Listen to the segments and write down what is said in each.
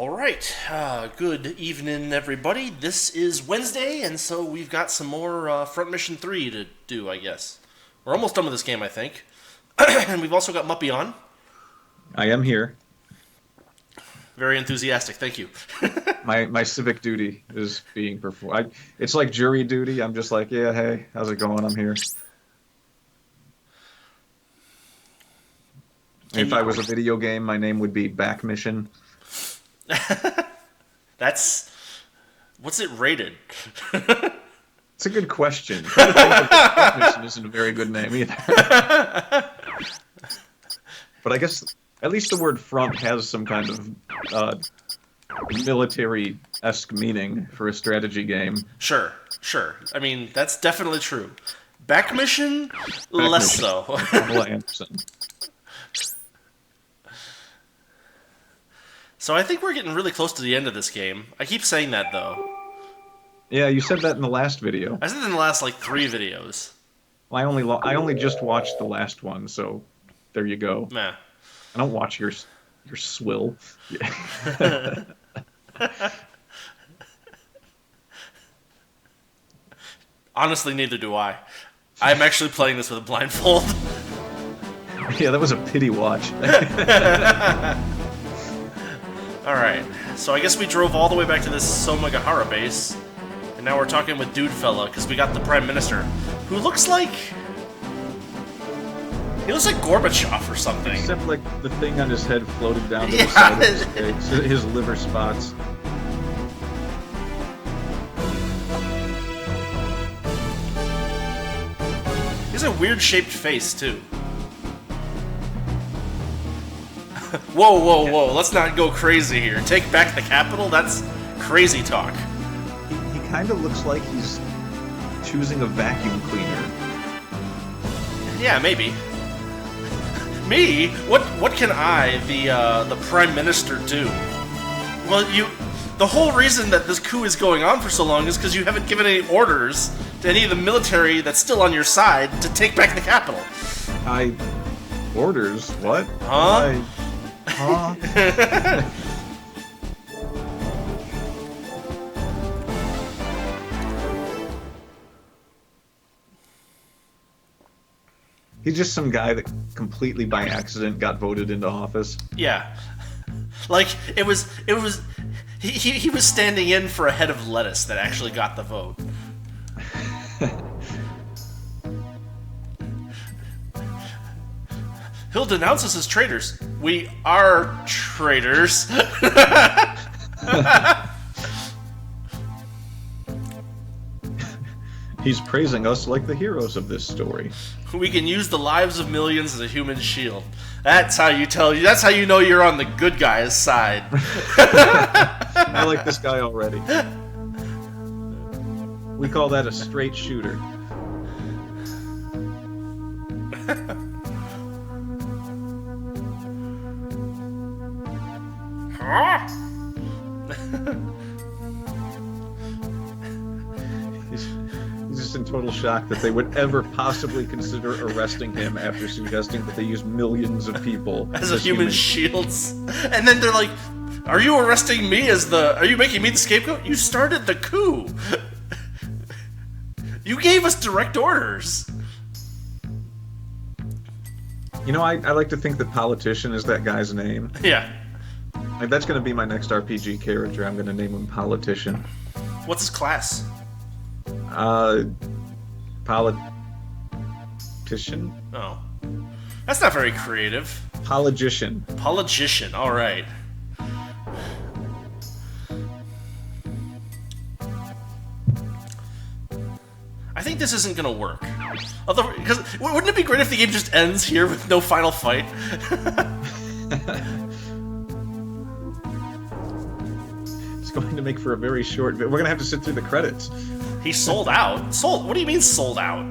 All right. Good evening, everybody. This is Wednesday, and so we've got some more Front Mission 3 to do, I guess. We're almost done with this game, I think. And we've also got Muppy on. I am here. Very enthusiastic, thank you. My civic duty is being performed. It's like jury duty. I'm just like, yeah, hey, how's it going? I'm here. If I was a video game, my name would be Back Mission. What's it rated? It's a good question. Back Mission isn't a very good name either. But I guess at least the word front has some kind of military-esque meaning for a strategy game. Sure. I mean, that's definitely true. Back Mission, less so. Pamela Anderson. So I think we're getting really close to the end of this game. I keep saying that, though. Yeah, you said that in the last video. I said it in the last, 3 videos. Well, I only just watched the last one, so there you go. Nah. I don't watch your swill. Yeah. Honestly, neither do I. I'm actually playing this with a blindfold. Yeah, that was a pity watch. Alright, so I guess we drove all the way back to this Somagahara base, and now we're talking with Dude Fella, because we got the Prime Minister, who looks like... He looks like Gorbachev or something. Except, the thing on his head floated down to the side of his face. His liver spots. He has a weird-shaped face, too. Whoa, let's not go crazy here. Take back the capital? That's crazy talk. He kind of looks like he's choosing a vacuum cleaner. Yeah, maybe. Me? What can I, the Prime Minister, do? Well, the whole reason that this coup is going on for so long is because you haven't given any orders to any of the military that's still on your side to take back the capital. Orders? What? Huh? He's just some guy that completely by accident got voted into office. Yeah. It was he was standing in for a head of lettuce that actually got the vote. He'll denounce us as traitors. We are traitors. He's praising us like the heroes of this story. We can use the lives of millions as a human shield. That's how you know you're on the good guy's side. I like this guy already. We call that a straight shooter. He's just in total shock that they would ever possibly consider arresting him after suggesting that they use millions of people as human shields. And then they're like, are you arresting me are you making me the scapegoat? You started the coup. You gave us direct orders. You know, I like to think that Politician is that guy's name. Yeah. That's going to be my next RPG character. I'm going to name him Politician. What's his class? Politician? Oh. That's not very creative. Pologician. Pologician, alright. I think this isn't gonna work. Because wouldn't it be great if the game just ends here with no final fight? It's going to make for a very short... We're going to have to sit through the credits. He sold out? What do you mean sold out?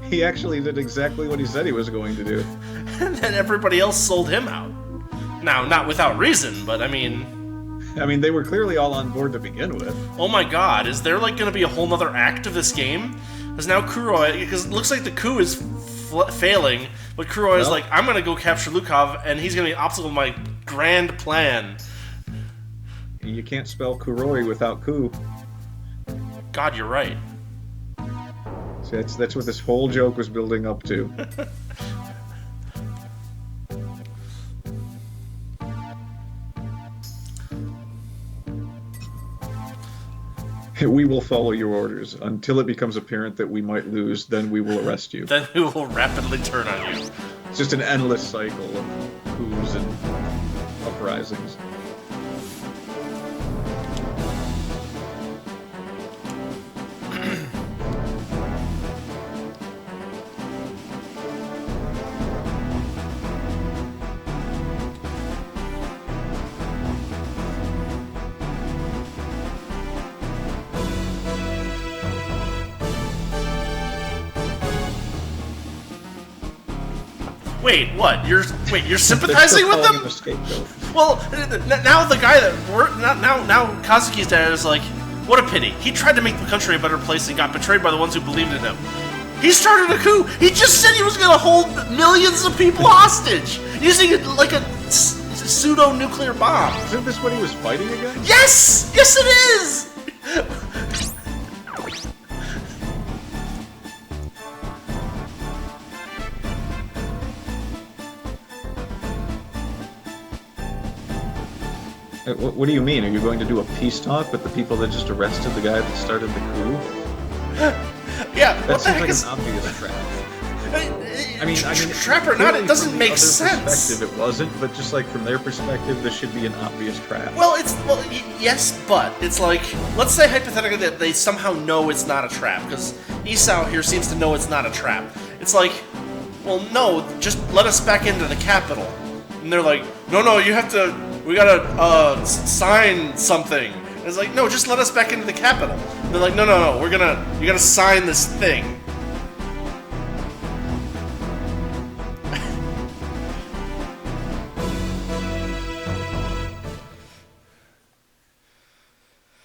He actually did exactly what he said he was going to do. And then everybody else sold him out. Now, not without reason, but I mean, they were clearly all on board to begin with. Oh my god, is there going to be a whole nother act of this game? Because now Kuroi, because it looks like the coup is failing, but Kuroi is like, I'm going to go capture Lukov, and he's going to be an obstacle to my grand plan. You can't spell Kuroi without Ku. God, you're right. So that's what this whole joke was building up to. We will follow your orders until it becomes apparent that we might lose. Then we will arrest you. Then we will rapidly turn on you. It's just an endless cycle of coups and uprisings. Wait, what? You're sympathizing with them? Well, now the guy that now Kazuki's dad is like, what a pity. He tried to make the country a better place and got betrayed by the ones who believed in him. He started a coup. He just said he was going to hold millions of people hostage using like a pseudo-nuclear bomb. Isn't this what he was fighting against? Yes! Yes, it is! What do you mean? Are you going to do a peace talk with the people that just arrested the guy that started the coup? Yeah, that seems like an obvious trap. I mean, trap or not, it doesn't make sense. Perspective, it wasn't, but just like from their perspective, this should be an obvious trap. Well, yes, but it's like, let's say hypothetically that they somehow know it's not a trap, because Isao here seems to know it's not a trap. It's like, well, no, just let us back into the capital. And they're like, no, you have to. We gotta sign something. And it's like, no, just let us back into the capital. And they're like, no, you gotta sign this thing.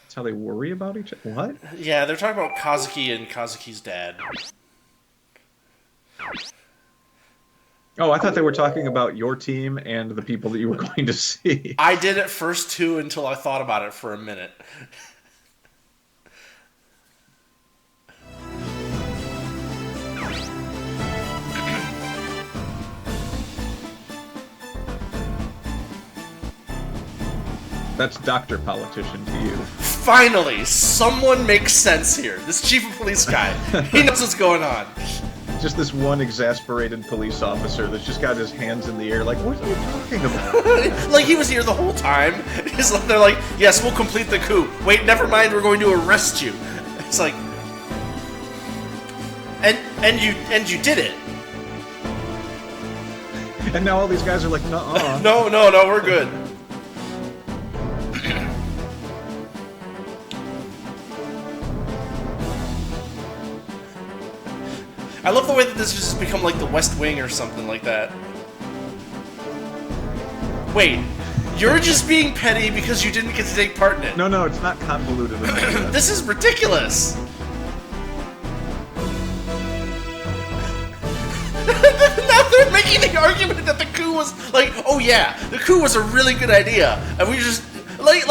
That's how they worry about each other. What? Yeah, they're talking about Kazuki and Kazuki's dad. Oh, I thought they were talking about your team and the people that you were going to see. I did at first, too, until I thought about it for a minute. That's Dr. Politician to you. Finally, someone makes sense here. This chief of police guy, he knows what's going on. Just this one exasperated police officer that's just got his hands in the air like, what are you talking about? Like he was here the whole time. They're like, yes, we'll complete the coup. Wait, never mind, we're going to arrest you. It's like, and you did it. And now all these guys are like, nuh-uh. No, we're good. I love the way that this has just become like the West Wing or something like that. Wait, you're just being petty because you didn't get to take part in it. No, it's not convoluted enough. This is ridiculous. Now they're making the argument that the coup was like, oh yeah, the coup was a really good idea, and we just like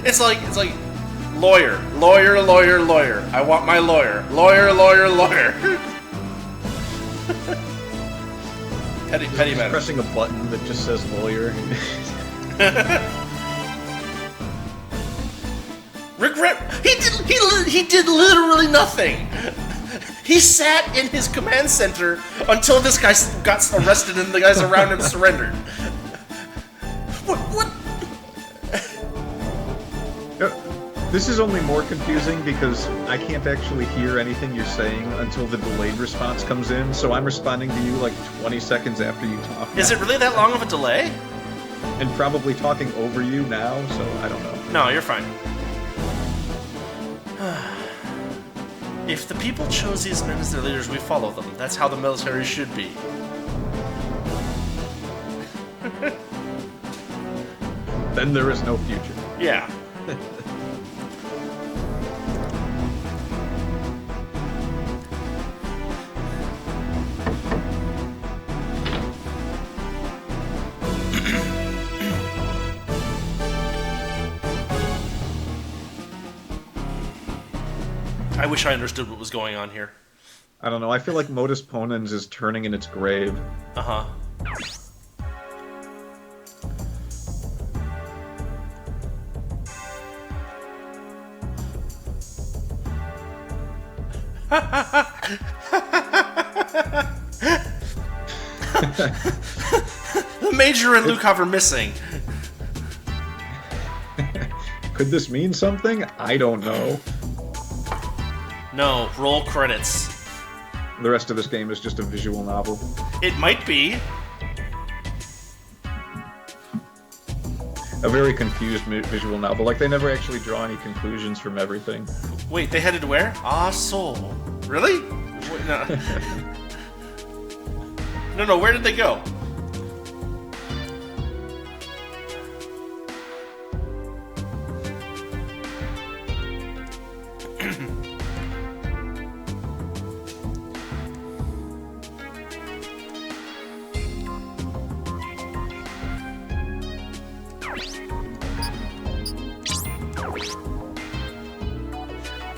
it's like. Lawyer. I want my lawyer. Lawyer. petty matter. Pressing a button that just says lawyer. Regret. He did literally nothing. He sat in his command center until this guy got arrested and the guys around him surrendered. What? This is only more confusing because I can't actually hear anything you're saying until the delayed response comes in, so I'm responding to you like 20 seconds after you talk. Is it really that long of a delay? And probably talking over you now, so I don't know. No, you're fine. If the people chose these men as their leaders, we follow them. That's how the military should be. Then there is no future. Yeah. I wish I understood what was going on here. I don't know. I feel like Modus Ponens is turning in its grave. Uh-huh. The Major and Lukov are missing. Could this mean something? I don't know. No, roll credits. The rest of this game is just a visual novel. It might be. A very confused visual novel. Like, they never actually draw any conclusions from everything. Wait, they headed where? Ah, Seoul. Really? Wait, no. No, where did they go?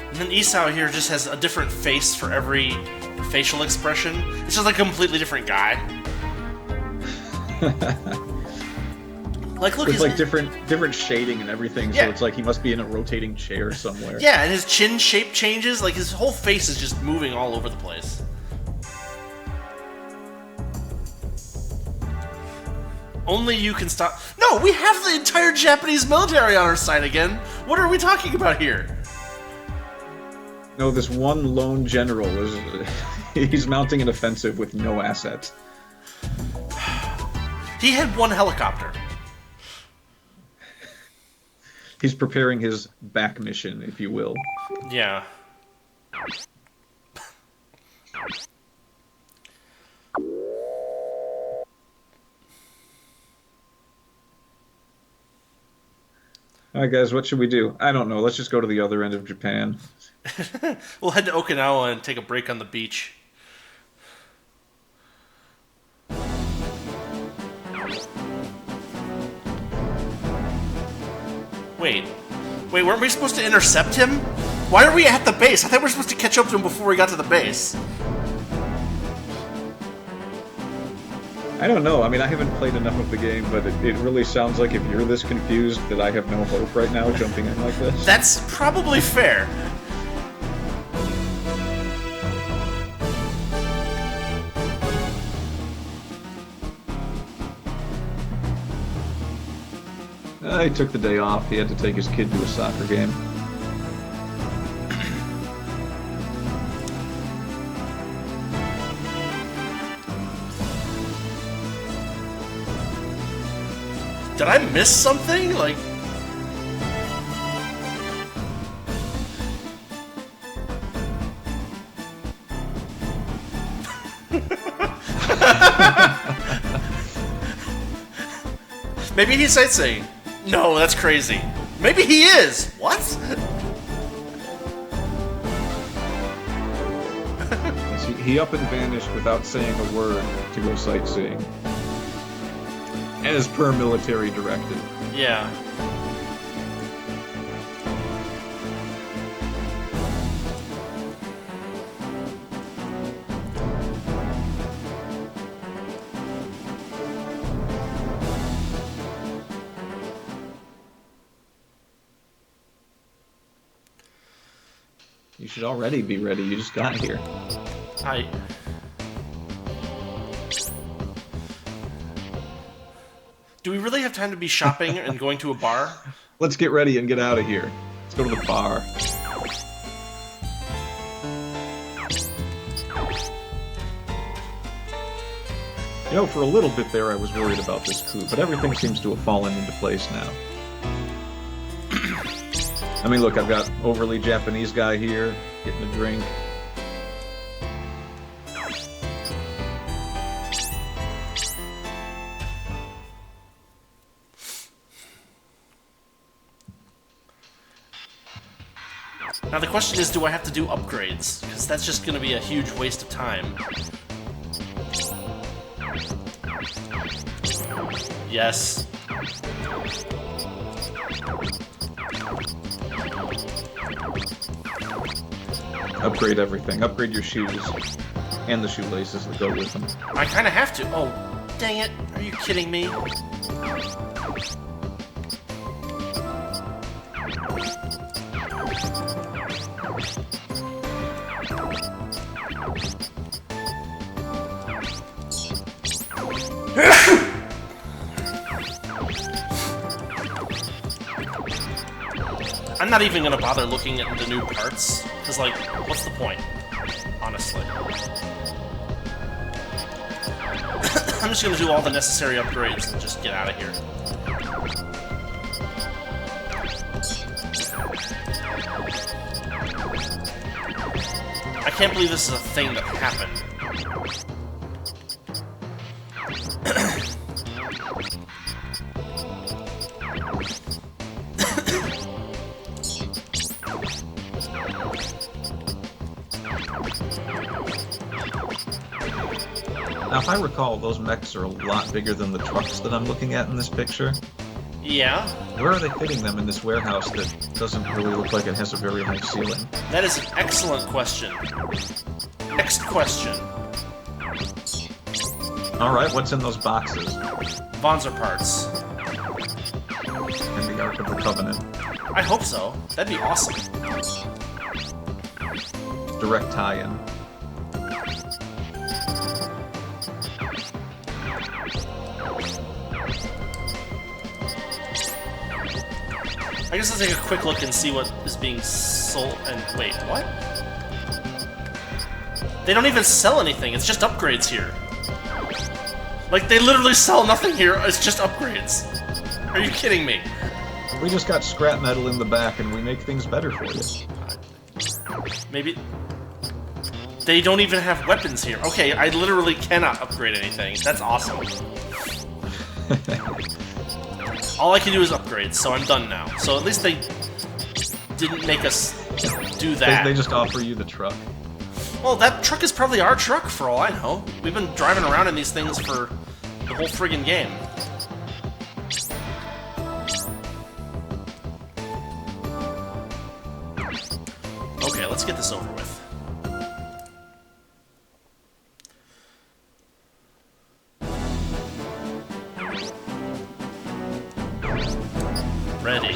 And then Esau here just has a different face for every facial expression. It's just like a completely different guy. Like, look, it's like different shading and everything, yeah. So it's like he must be in a rotating chair somewhere. Yeah, and his chin shape changes. Like, his whole face is just moving all over the place. Only you can stop. No, we have the entire Japanese military on our side again. What are we talking about here? No, this one lone general is... he's mounting an offensive with no assets. He had one helicopter. He's preparing his back mission, if you will. Yeah. Alright guys, what should we do? I don't know, let's just go to the other end of Japan. We'll head to Okinawa and take a break on the beach. Wait, weren't we supposed to intercept him? Why are we at the base? I thought we were supposed to catch up to him before we got to the base. I don't know, I mean, I haven't played enough of the game, but it really sounds like if you're this confused that I have no hope right now jumping in like this. That's probably fair. He took the day off. He had to take his kid to a soccer game. Did I miss something? Like... Maybe he's sightseeing. No, that's crazy. Maybe he is! What? He up and vanished without saying a word to go sightseeing. As per military directive. Yeah. You should already be ready. You just got here. Hi. Do we really have time to be shopping and going to a bar? Let's get ready and get out of here. Let's go to the bar. You know, for a little bit there I was worried about this coup, but everything seems to have fallen into place now. I mean, look, I've got overly Japanese guy here, getting a drink. Now the question is, do I have to do upgrades? Because that's just going to be a huge waste of time. Yes. Upgrade everything. Upgrade your shoes. And the shoelaces that go with them. I kind of have to. Oh, dang it. Are you kidding me? I'm not even gonna bother looking at the new parts, because, like, what's the point? Honestly. I'm just gonna do all the necessary upgrades and just get out of here. I can't believe this is a thing that happened. Now, if I recall, those mechs are a lot bigger than the trucks that I'm looking at in this picture. Yeah? Where are they fitting them in this warehouse that doesn't really look like it has a very high ceiling? That is an excellent question. Next question. Alright, what's in those boxes? Bonzer parts. And the Ark of the Covenant. I hope so. That'd be awesome. Direct tie-in. I guess let's take a quick look and see what is being sold. And wait, what? They don't even sell anything. It's just upgrades here. Like, they literally sell nothing here. It's just upgrades. Are you kidding me? We just got scrap metal in the back and we make things better for you. Maybe... They don't even have weapons here. Okay, I literally cannot upgrade anything. That's awesome. All I can do is upgrades, so I'm done now. So at least they didn't make us do that. They just offer you the truck. Well, that truck is probably our truck, for all I know. We've been driving around in these things for the whole friggin' game. Okay, let's get this over with. Ready.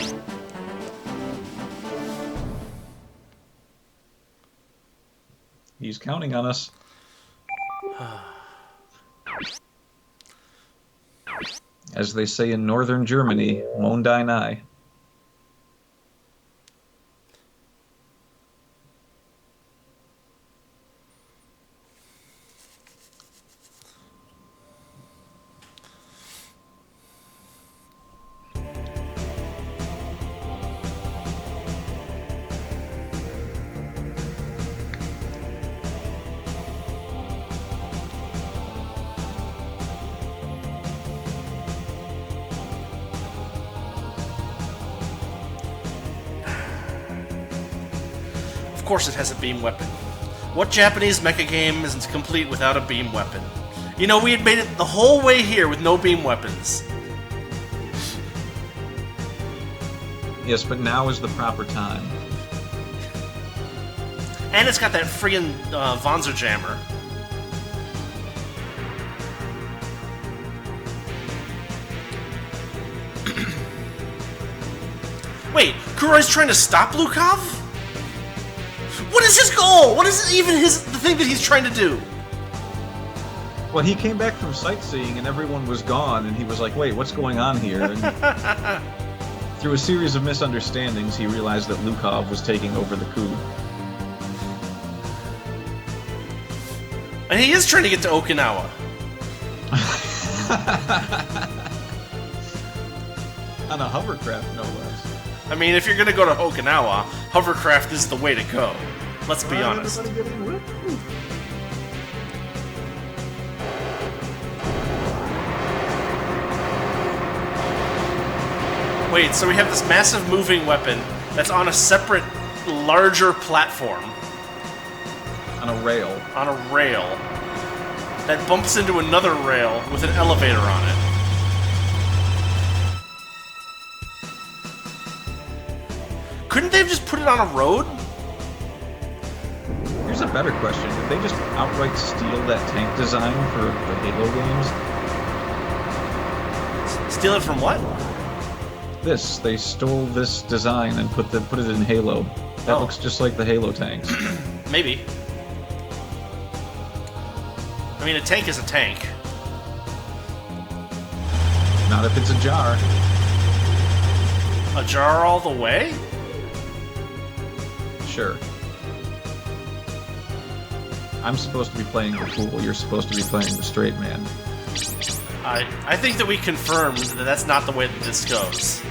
He's counting on us. As they say in northern Germany, Mon dein Ei. Of course it has a beam weapon. What Japanese mecha game isn't complete without a beam weapon? You know, we had made it the whole way here with no beam weapons. Yes, but now is the proper time. And it's got that friggin' Vonzer jammer. Wait, Kuroi's trying to stop Lukov? What is his goal? What is even the thing that he's trying to do? Well, he came back from sightseeing and everyone was gone, and he was like, wait, what's going on here? And through a series of misunderstandings, he realized that Lukov was taking over the coup. And he is trying to get to Okinawa. On a hovercraft, no less. I mean, if you're gonna go to Okinawa, hovercraft is the way to go. Let's be honest. Wait, so we have this massive moving weapon that's on a separate, larger platform. On a rail. On a rail. That bumps into another rail with an elevator on it. Couldn't they have just put it on a road? Here's a better question. Did they just outright steal that tank design for the Halo games? Steal it from what? They stole this design and put it in Halo. That looks just like the Halo tanks. Maybe. I mean, a tank is a tank. Not if it's a jar. A jar all the way? Sure. I'm supposed to be playing the fool. You're supposed to be playing the straight man. I think that we confirmed that that's not the way that this goes.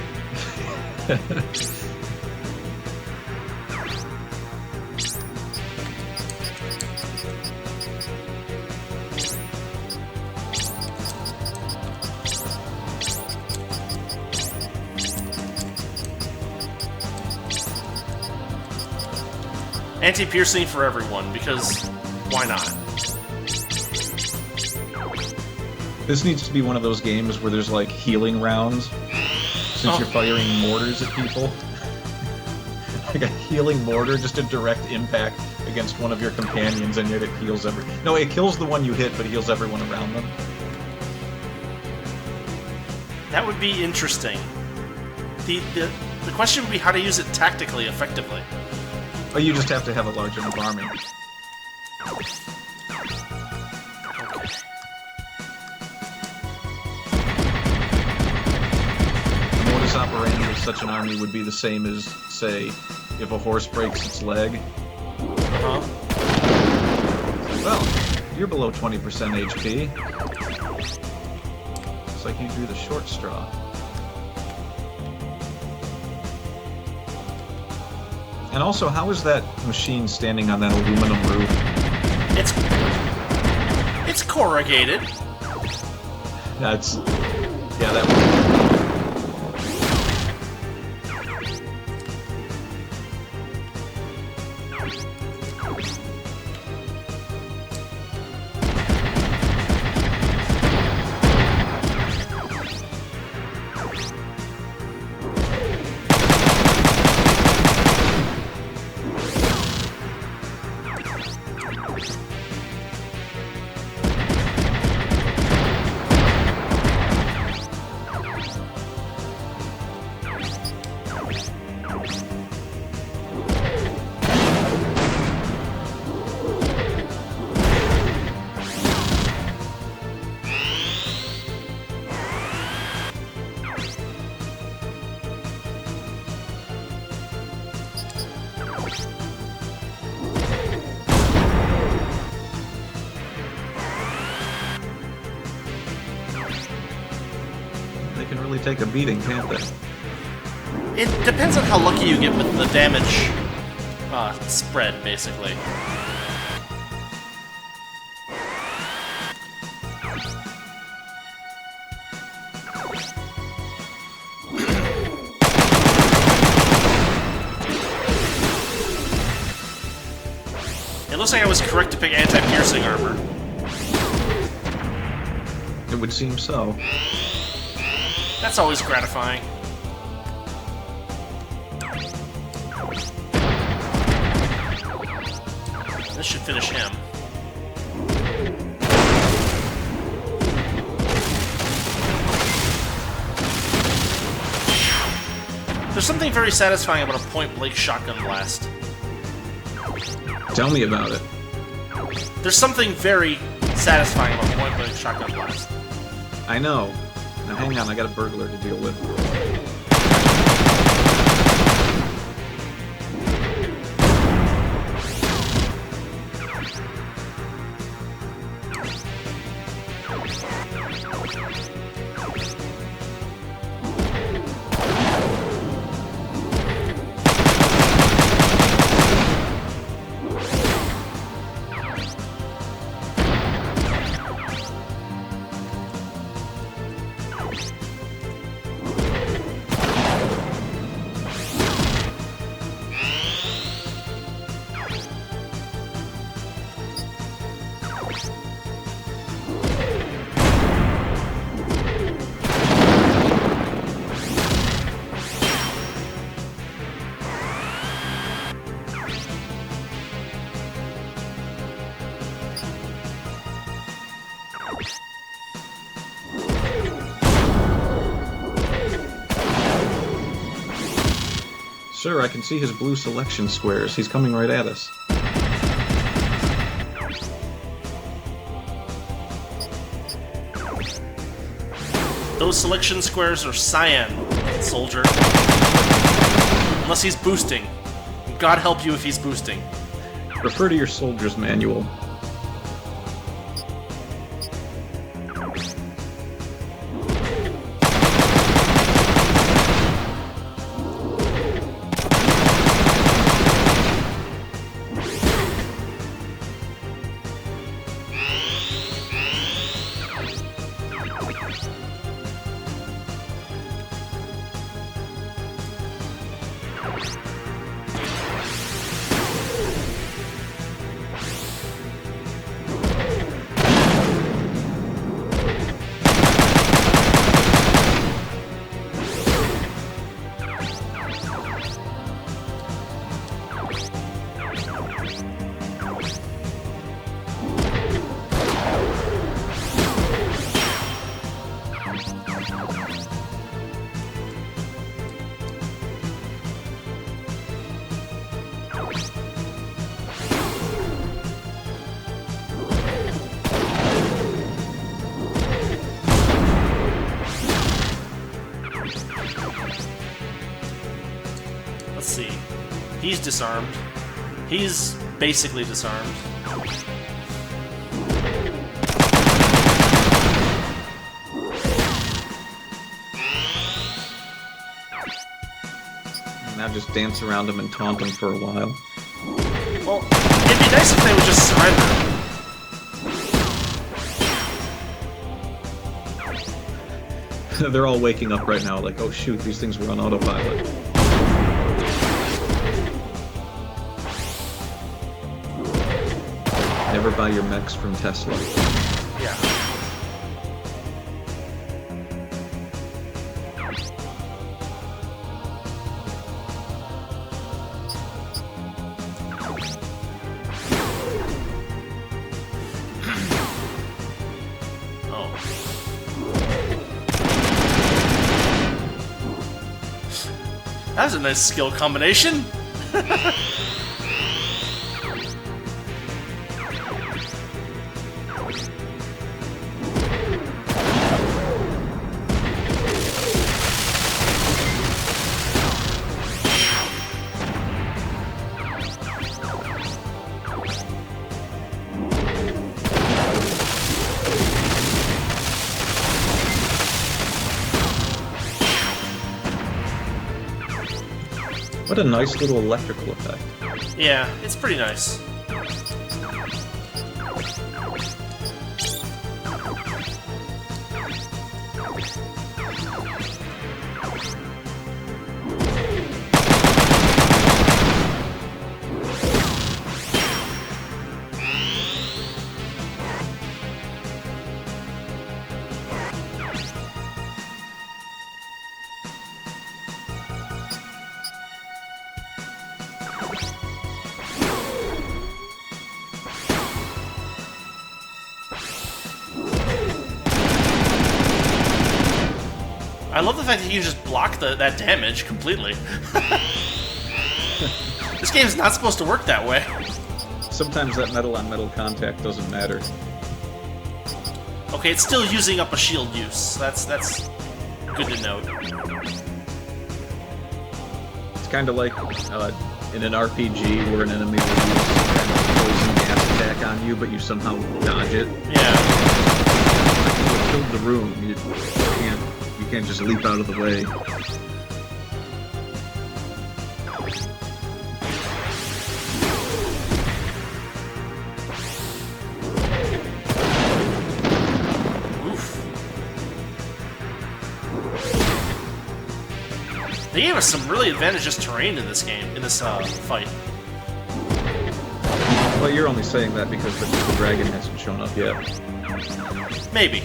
Anti-piercing for everyone, because why not? This needs to be one of those games where there's like healing rounds, since you're firing mortars at people. Like a healing mortar, just a direct impact against one of your companions, and yet it heals No, it kills the one you hit, but heals everyone around them. That would be interesting. The question would be how to use it tactically effectively. Oh, you just have to have a large enough army. The modus operandi of such an army would be the same as, say, if a horse breaks its leg. Well, you're below 20% HP. Looks like you drew the short straw. And also, how is that machine standing on that aluminum roof? It's corrugated. Yeah, that one. Take a beating, can't they? It depends on how lucky you get with the damage spread, basically. It looks like I was correct to pick anti-piercing armor. It would seem so. That's always gratifying. This should finish him. There's something very satisfying about a point-blank shotgun blast. Tell me about it. There's something very satisfying about a point-blank shotgun blast. I know. Now hang on, I got a burglar to deal with. Sir, I can see his blue selection squares. He's coming right at us. Those selection squares are cyan, soldier. Unless he's boosting. God help you if he's boosting. Refer to your soldier's manual. Let's see. He's disarmed. He's basically disarmed. Now just dance around him and taunt him for a while. Well, it'd be nice if they would just surrender. They're all waking up right now like, oh shoot, these things were on autopilot. Never buy your mechs from Tesla. Yeah. Oh. That's a nice skill combination. What a nice little electrical effect. Yeah, it's pretty nice. I love the fact that you just block that damage completely. This game is not supposed to work that way. Sometimes that metal-on-metal contact doesn't matter. Okay, it's still using up a shield use. That's good to note. It's kind of like in an RPG where an enemy will use some kind of poison gas attack on you, but you somehow dodge it. Yeah. You killed the room. You can't just leap out of the way. They gave us some really advantageous terrain in this game, in this fight. Well, you're only saying that because the dragon hasn't shown up yet. Maybe.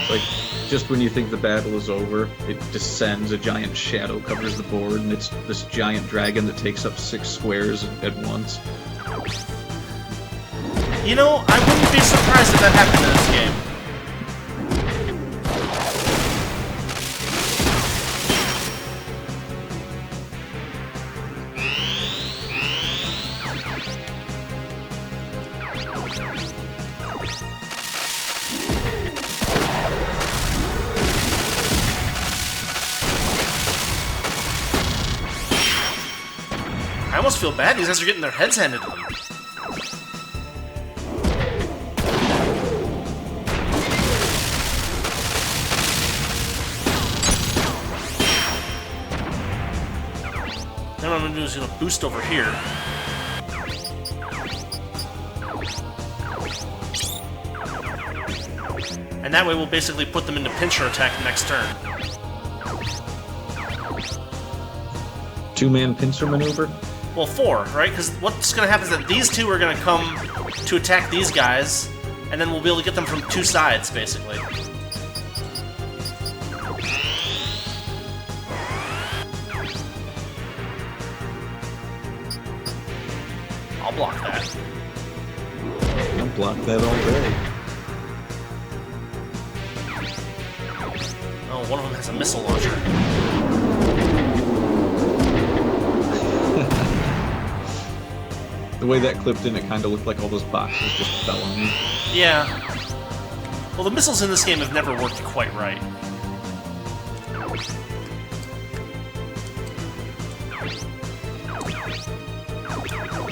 Like, just when you think the battle is over, it descends, a giant shadow covers the board, and it's this giant dragon that takes up 6 squares at once. You know, I wouldn't be surprised if that happened in this game. almost feel bad. These guys are getting their heads handed to them. Then what I'm gonna do is gonna boost over here. And that way we'll basically put them into pincher attack next turn. Two-man pincer maneuver? Well, 4, right? Because what's gonna happen is that these two are gonna come to attack these guys, and then we'll be able to get them from 2 sides, basically. I'll block that. I'll block that all day. Oh, one of them has a missile launcher. The way that clipped in, it kind of looked like all those boxes just fell on me. Yeah. Well, the missiles in this game have never worked quite right.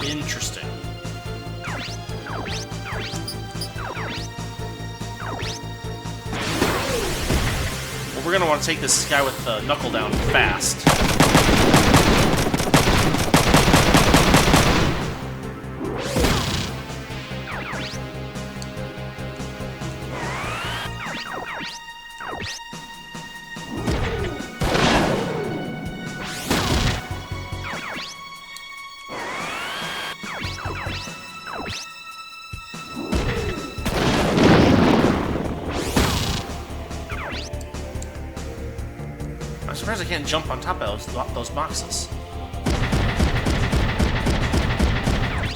Interesting. Well, we're gonna want to take this guy with the knuckle down fast. I'm surprised I can't jump on top of those boxes.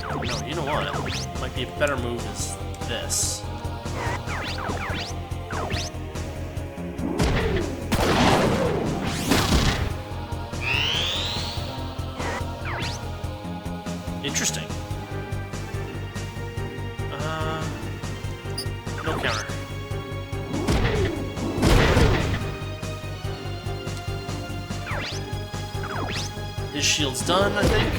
No, you know what? Might be a better move is this. Interesting. No counter. His shield's done, I think.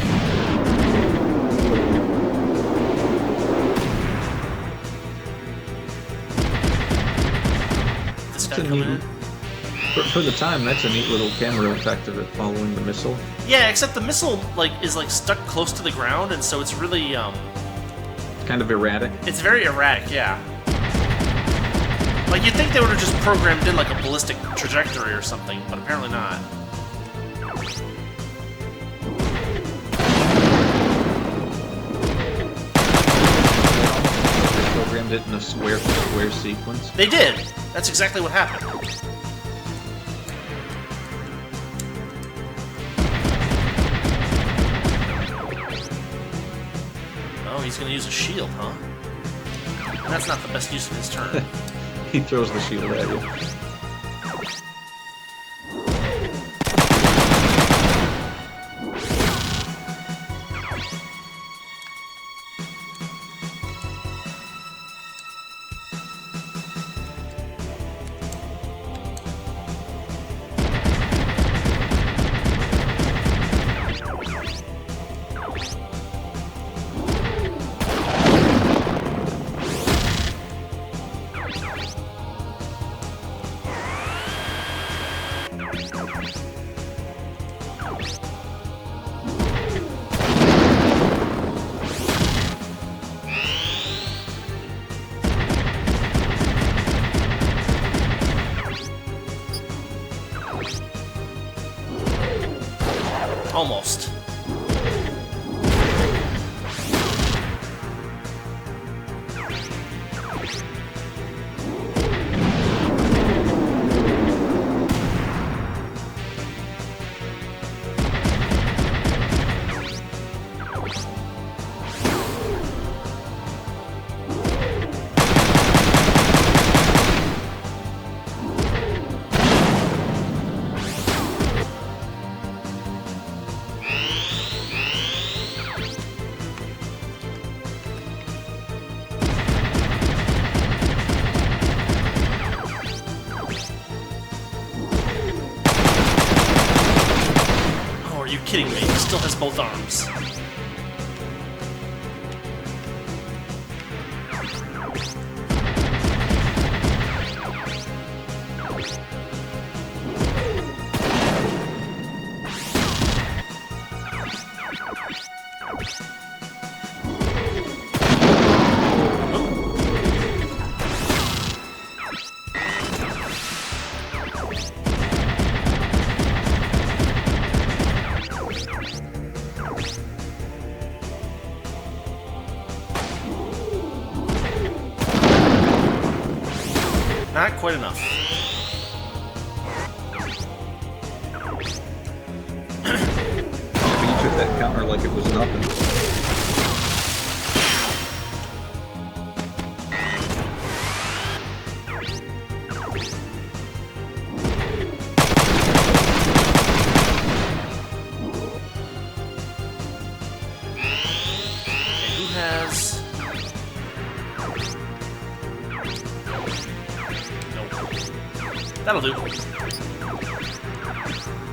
This guy coming in. For the time, that's a neat little camera effect of it following the missile. Yeah, except the missile is stuck close to the ground, and so it's really Kind of erratic. it's very erratic. Yeah. Like you'd think they would have just programmed in like a ballistic trajectory or something, but apparently not. Programmed it in a square-for-square sequence. They did. That's exactly what happened. Oh, he's gonna use a shield, huh? That's not the best use of his turn. He throws the shield at you. still has both arms. Not quite enough. You took that counter like it was nothing. Okay, who has... That'll do.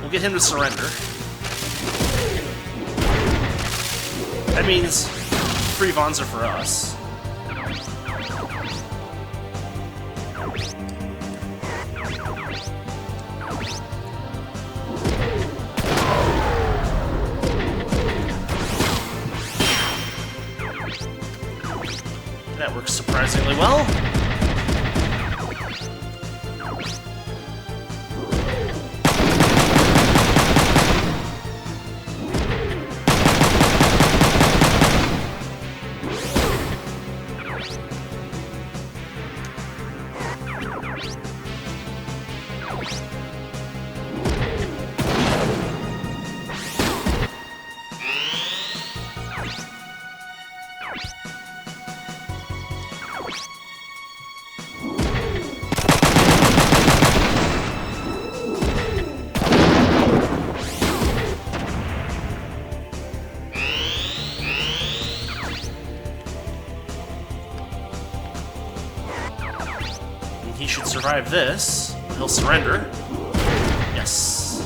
We'll get him to surrender. That means free Vons are for us. That works surprisingly well. He should survive this. He'll surrender. Yes.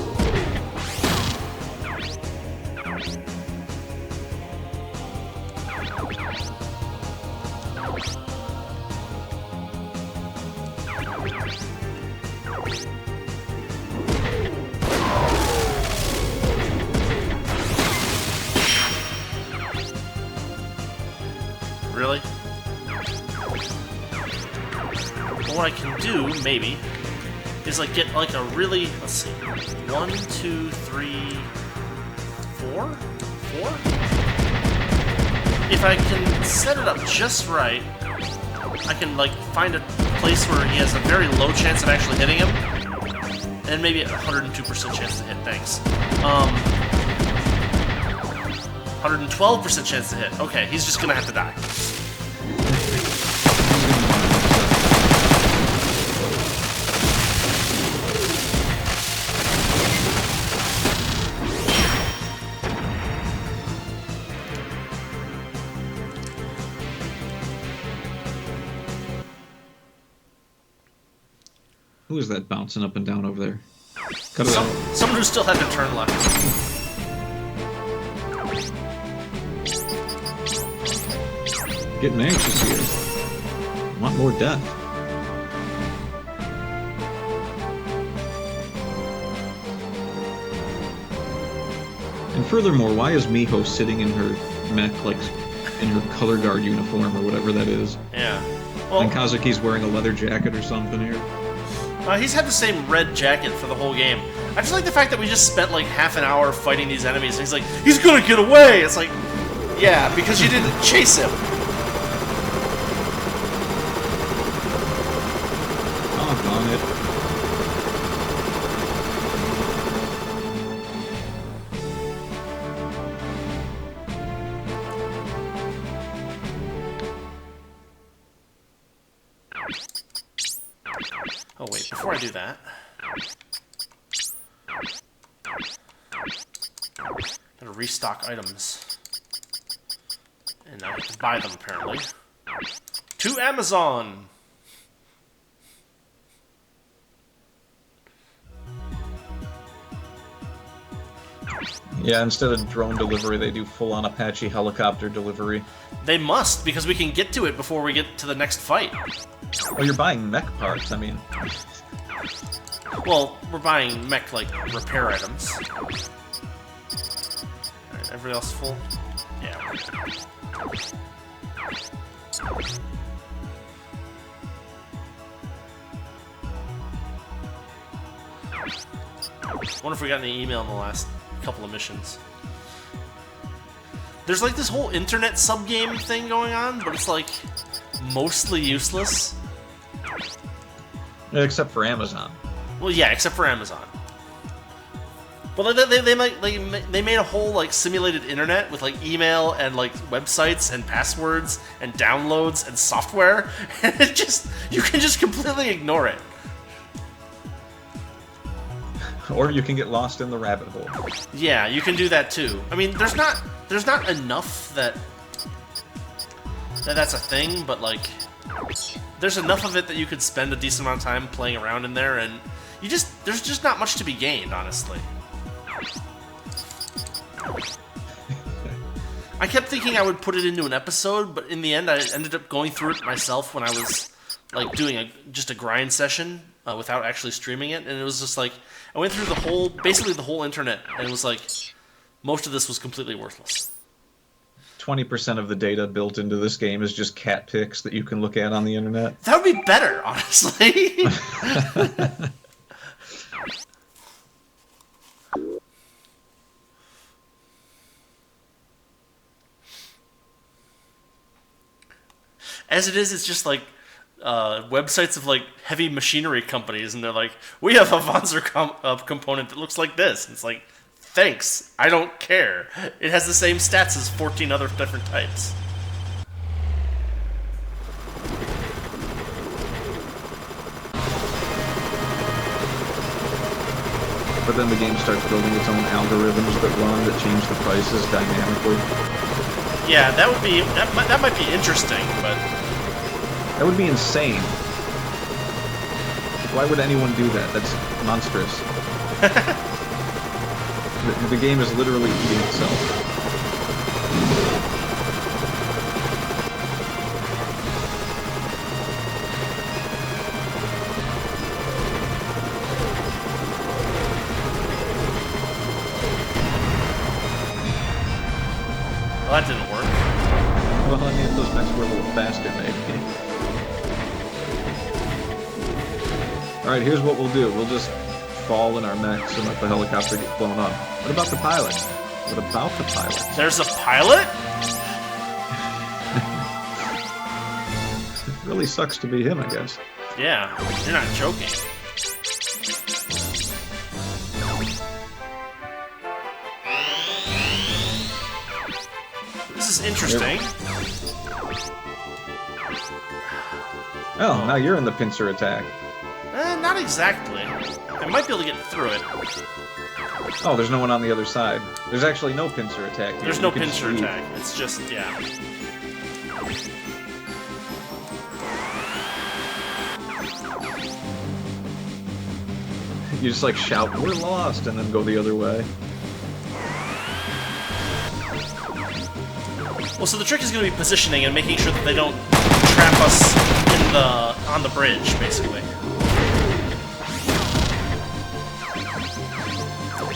Really? What I can do, maybe, is like get like a really, let's see, 1, 2, 3, 4? 4? If I can set it up just right, I can like find a place where he has a very low chance of actually hitting him, and maybe a 102% chance to hit, thanks. 112% chance to hit. Okay, he's just gonna have to die. Who is that bouncing up and down over there? Cut it out. Someone who still had their turn left. Getting anxious here. Want more death. And furthermore, why is Miho sitting in her mech, like, in her color guard uniform or whatever that is? Yeah. Well, And Kazuki's wearing a leather jacket or something here. He's had the same red jacket for the whole game. I just like the fact that we just spent like half an hour fighting these enemies, and he's like, he's gonna get away! It's like, yeah, because you didn't chase him. Oh, darn it. Oh wait, before I do that... Gotta restock items. And I have to buy them, apparently. To Amazon! Yeah, instead of drone delivery, they do full-on Apache helicopter delivery. They must, because we can get to it before we get to the next fight. Oh, you're buying mech parts, I mean... Well, we're buying mech, like, repair items. Alright, everybody else full? Yeah, we're good. I wonder if we got any email in the last couple of missions. There's like this whole internet sub-game thing going on, but it's like mostly useless. Except for Amazon. Well, yeah, except for Amazon. Well, they made a whole like simulated internet with like email and like websites and passwords and downloads and software, and you can just completely ignore it. Or you can get lost in the rabbit hole. Yeah, you can do that too. I mean, there's not enough that's a thing, but like there's enough of it that you could spend a decent amount of time playing around in there, and there's just not much to be gained, honestly. I kept thinking I would put it into an episode, but in the end I ended up going through it myself when I was like doing just a grind session without actually streaming it, and it was just like I went through basically the whole internet, and it was like most of this was completely worthless. 20% of the data built into this game is just cat pics that you can look at on the internet. That would be better, honestly. As it is, it's just like websites of like heavy machinery companies, and they're like, we have a Vonzer component that looks like this. And it's like, thanks, I don't care. It has the same stats as 14 other different types. But then the game starts building its own algorithms that change the prices dynamically. Yeah, that might be interesting, but that would be insane. Why would anyone do that? That's monstrous. The game is literally eating itself. well, that didn't work. Well, I mean, if those mechs were a little faster, maybe. Alright, here's what we'll do. We'll just fall in our mechs and let the helicopter get blown up. What about the pilot? What about the pilot? There's a pilot? It really sucks to be him, I guess. Yeah, you're not joking. This is interesting. Oh, now you're in the pincer attack. Not exactly. I might be able to get through it. Oh, there's no one on the other side. There's actually no pincer attack here. There's no pincer attack. It's just, yeah. You just like shout, "We're lost," and then go the other way. Well, so the trick is going to be positioning and making sure that they don't trap us on the bridge, basically.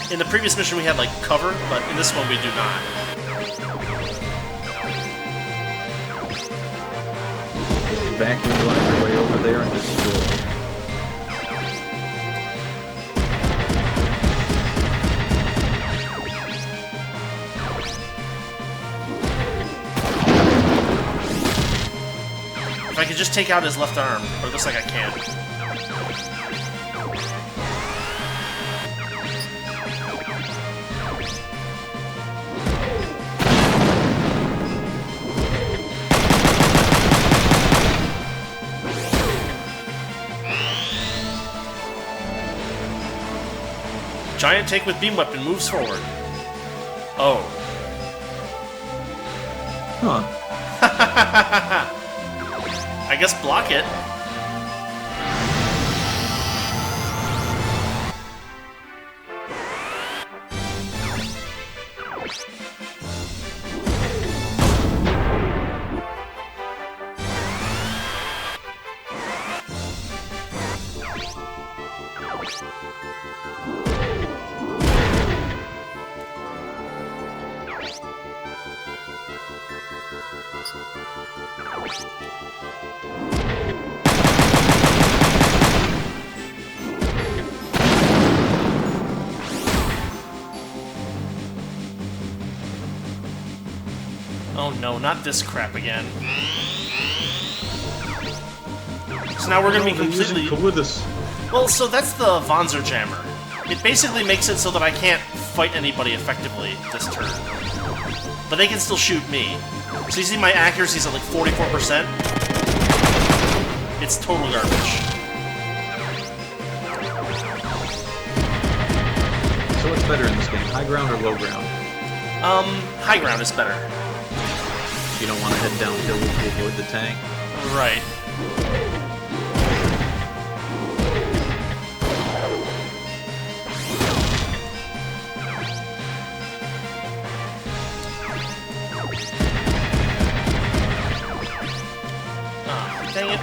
In the previous mission we had, like, cover, but in this one we do not. Vacuum line your way over there and destroy. If I could just take out his left arm, or it looks like I can. Giant tank with beam weapon moves forward. Oh. Huh. I guess block it. Oh no, not this crap again. So now we're gonna be completely... Well, so that's the Vanzer Jammer. It basically makes it so that I can't fight anybody effectively this turn. But they can still shoot me. So you see my accuracy's at like 44%? It's total garbage. So what's better in this game, high ground or low ground? High ground is better. You don't want to head downhill to avoid the tank? Right. Ah, dang it.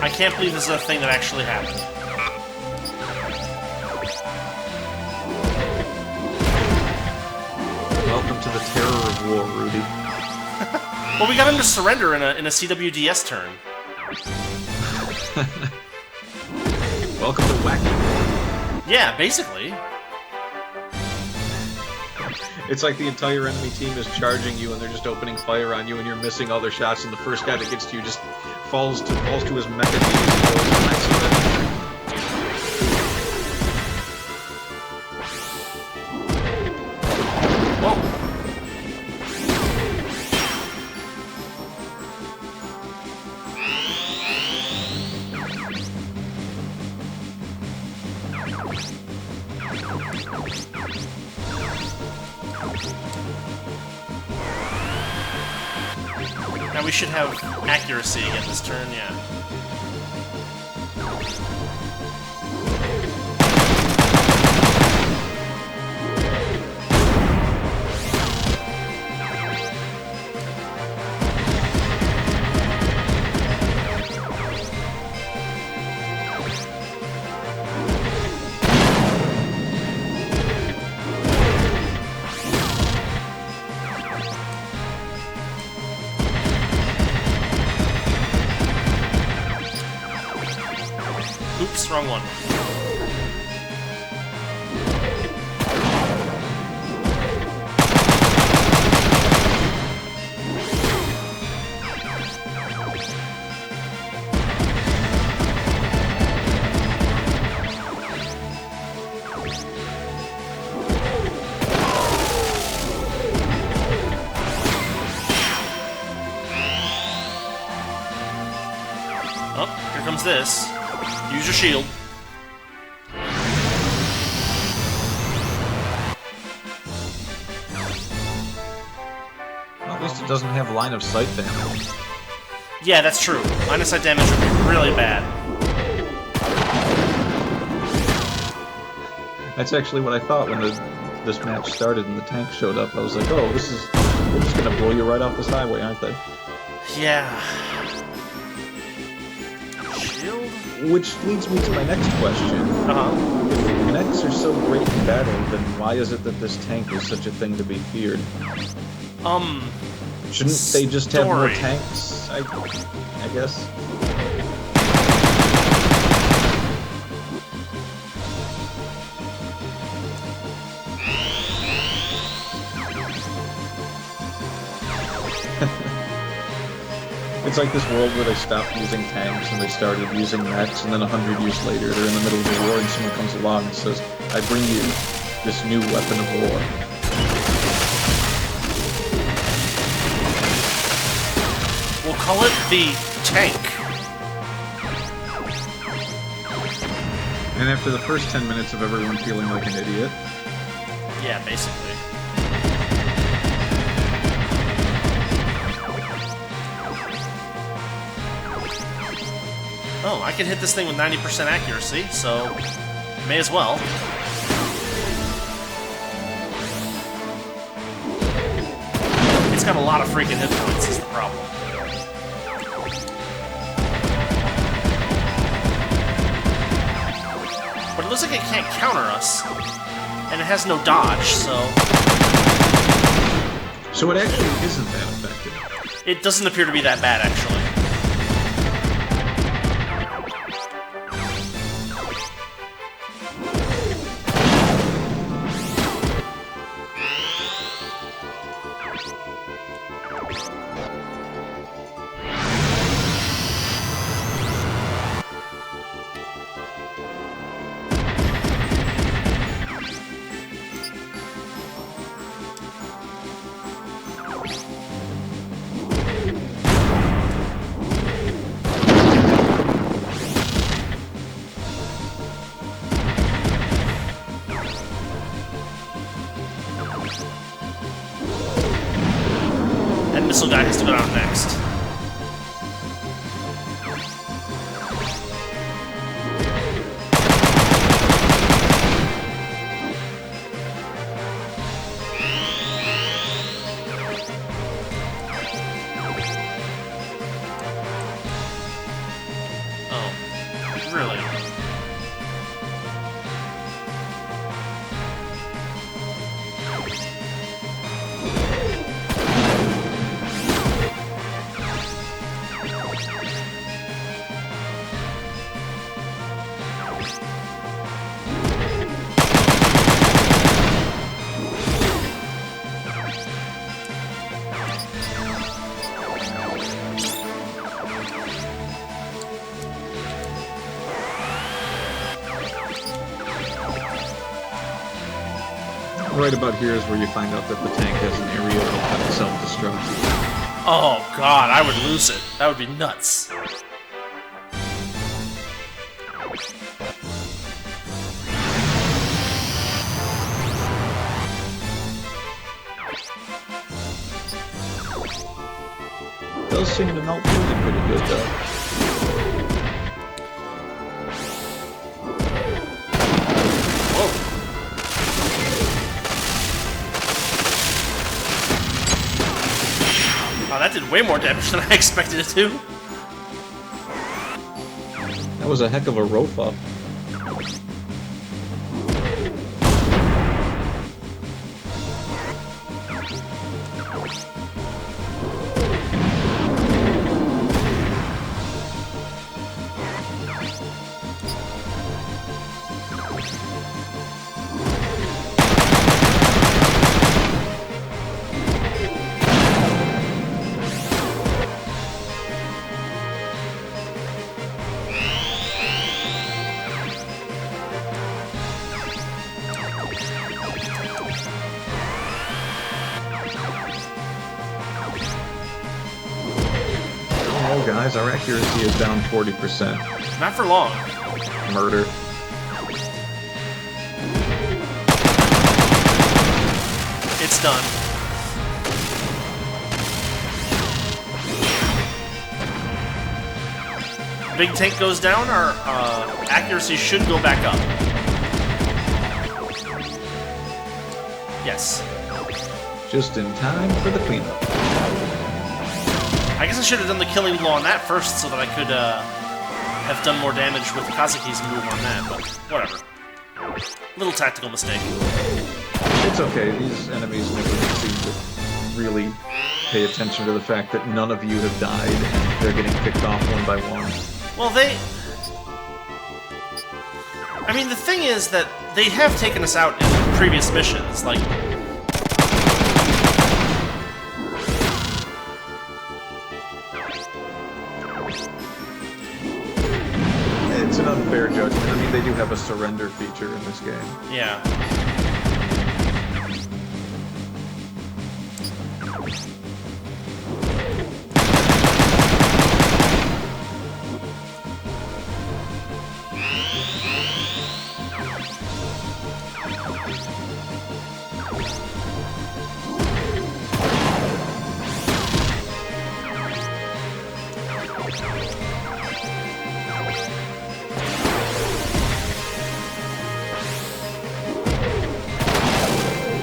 I can't believe this is a thing that actually happened. Welcome to the terror of war, Rudy. Well, we got him to surrender in a CWDS turn. Welcome to wacky. Yeah, basically. It's like the entire enemy team is charging you and they're just opening fire on you and you're missing all their shots and the first guy that gets to you just falls to his mecha knees and goes next to them. Whoa. Now we should have accuracy again this turn, yeah. Oops, wrong one. Oh, here comes this. Use your shield. Well, at least it doesn't have line of sight damage. Yeah, that's true. Line of sight damage would be really bad. That's actually what I thought when this match started and the tank showed up. I was like, oh, they're just gonna blow you right off this highway, aren't they? Yeah. Shield? Which leads me to my next question. Uh-huh. If mechs are so great in battle, then why is it that this tank is such a thing to be feared? Shouldn't they just have more tanks, I guess? It's like this world where they stopped using tanks and they started using mechs, and then 100 years later they're in the middle of a war and someone comes along and says, I bring you this new weapon of war. We'll call it the tank. And after the first 10 minutes of everyone feeling like an idiot... Yeah, basically. Oh, I can hit this thing with 90% accuracy, so may as well. It's got a lot of freaking hit points, is the problem. looks like it can't counter us. And it has no dodge, so... So it actually isn't that effective. It doesn't appear to be that bad, actually. Missile guy has to go down next. Oh, really? Right about here is where you find out that the tank has an area of self-destruct. Oh god, I would lose it. That would be nuts. Does seem to melt through them pretty good though. Wow, that did way more damage than I expected it to. That was a heck of a rope up. Oh, guys, our accuracy is down 40%. Not for long. Murder. It's done. Big tank goes down, our accuracy should go back up. Yes. Just in time for the cleanup. I guess I should have done the killing blow on that first so that I could have done more damage with Kazuki's move on that, but whatever. Little tactical mistake. It's okay, these enemies never seem to really pay attention to the fact that none of you have died and they're getting picked off one by one. Well, I mean, the thing is that they have taken us out in previous missions, like... It's an unfair judgment. I mean, they do have a surrender feature in this game. Yeah.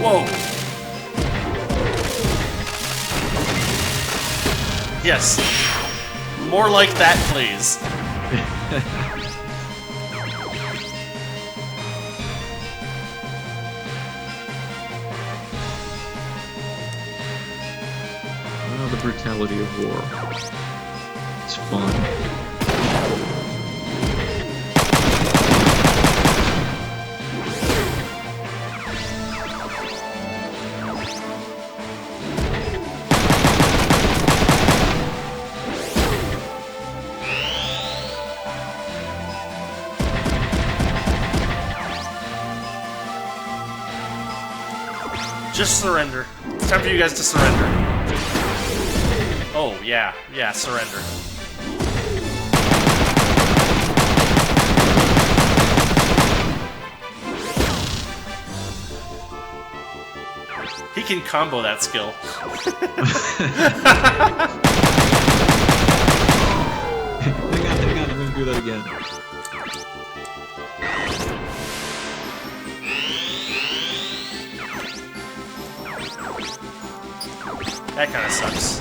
Whoa! Yes. More like that, please. brutality of war. It's fun. Just surrender. It's time for you guys to surrender. Oh, yeah. Yeah, surrender. He can combo that skill. Hang on, I'm gonna do that again. That kind of sucks.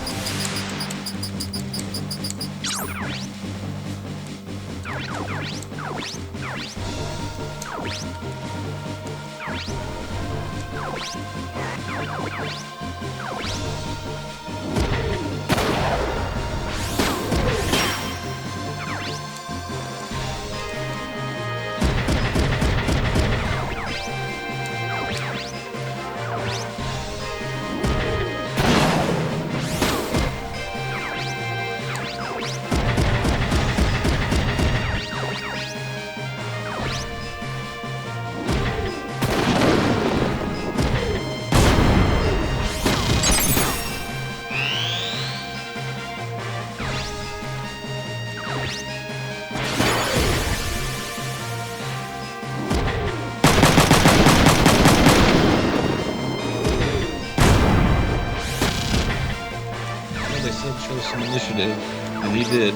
Show some initiative, and he did.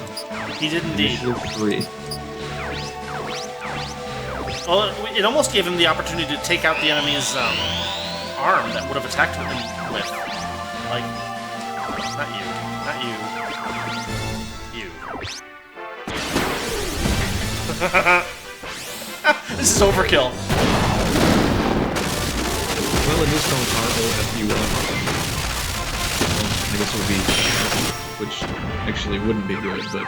He did indeed. Initiative 3. Well, it almost gave him the opportunity to take out the enemy's arm that would have attacked him with. Like, not you. Not you. You. This is overkill. Well, it is called ROFU1. I guess it would be, which actually wouldn't be good, but...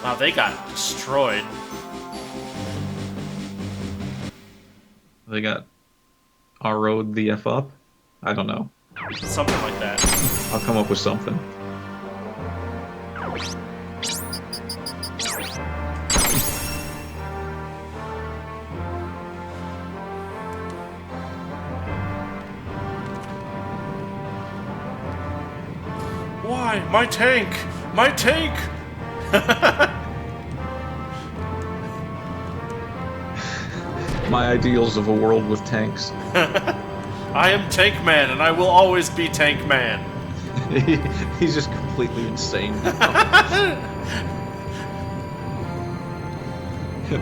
Wow, they got destroyed. They got RO'd the F up? I don't know. Something like that. I'll come up with something. Why? My tank! My tank! My ideals of a world with tanks. I am Tank Man, and I will always be Tank Man. He's just completely insane now.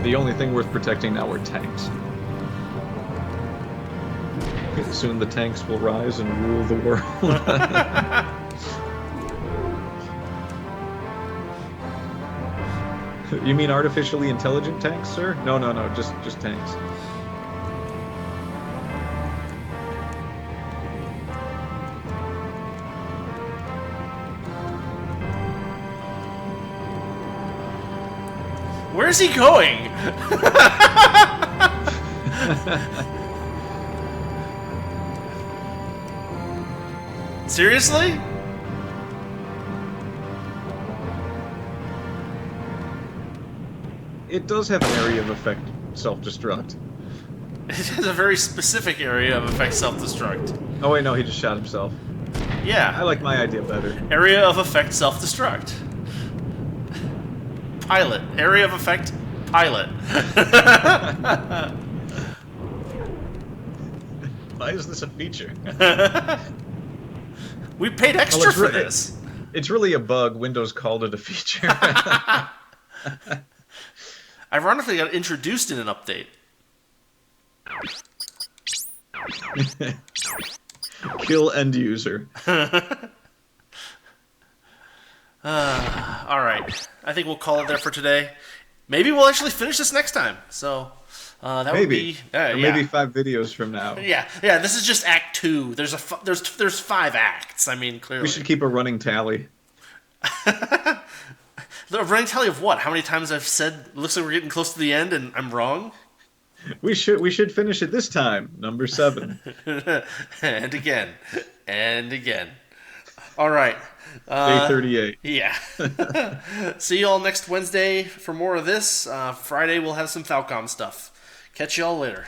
The only thing worth protecting now are tanks. Soon the tanks will rise and rule the world. You mean artificially intelligent tanks, sir? No, just tanks. Where's he going? Seriously? It does have an area of effect self-destruct. It has a very specific area of effect self-destruct. Oh wait, no, he just shot himself. Yeah. I like my idea better. Area of effect self-destruct. Pilot. Area of effect pilot. Why is this a feature? We paid extra for this. It's really a bug. Windows called it a feature. Ironically, it got introduced in an update. Kill end user. All right. I think we'll call it there for today. Maybe we'll actually finish this next time. So that would Maybe. be Or maybe 5 videos from now. Yeah. This is just Act 2. There's 5 acts. I mean, clearly We should keep a running tally. The running tally of what? How many times I've said it looks like we're getting close to the end and I'm wrong? We should finish it this time. Number 7. And again. And again. All right. Day 38. Yeah. See you all next Wednesday for more of this. Friday we'll have some Falcom stuff. Catch you all later.